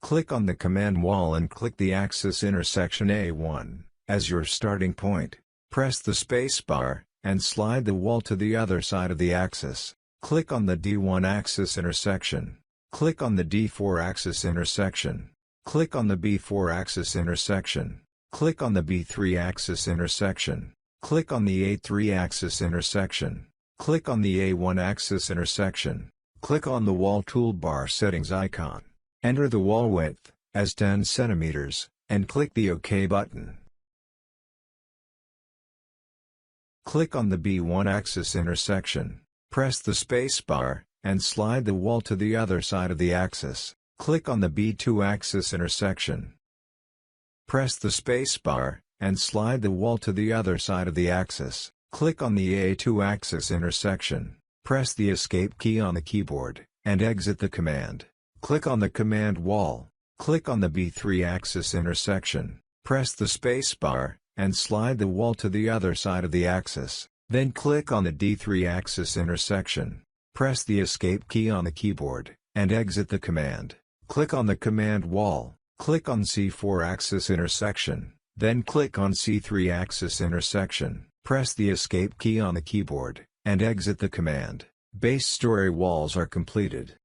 Click on the command wall and click the axis intersection A1 as your starting point. Press the spacebar, and slide the wall to the other side of the axis. Click on the D1 axis intersection. Click on the D4 axis intersection. Click on the B4 axis intersection. Click on the B3 axis intersection. Click on the A3 axis intersection. Click on the A1 axis intersection. Click on the wall toolbar settings icon. Enter the wall width as 10 cm, and click the OK button. Click on the B1 axis intersection. Press the spacebar, and slide the wall to the other side of the axis. Click on the B2 axis intersection. Press the spacebar, and slide the wall to the other side of the axis. Click on the A2 axis intersection. Press the Escape key on the keyboard, and exit the command. Click on the command wall. Click on the B3 axis intersection. Press the spacebar, and slide the wall to the other side of the axis. Then click on the D3 axis intersection. Press the Escape key on the keyboard, and exit the command. Click on the command wall. Click on C4 axis intersection. Then click on C3 axis intersection. Press the Escape key on the keyboard, and exit the command. Base story walls are completed.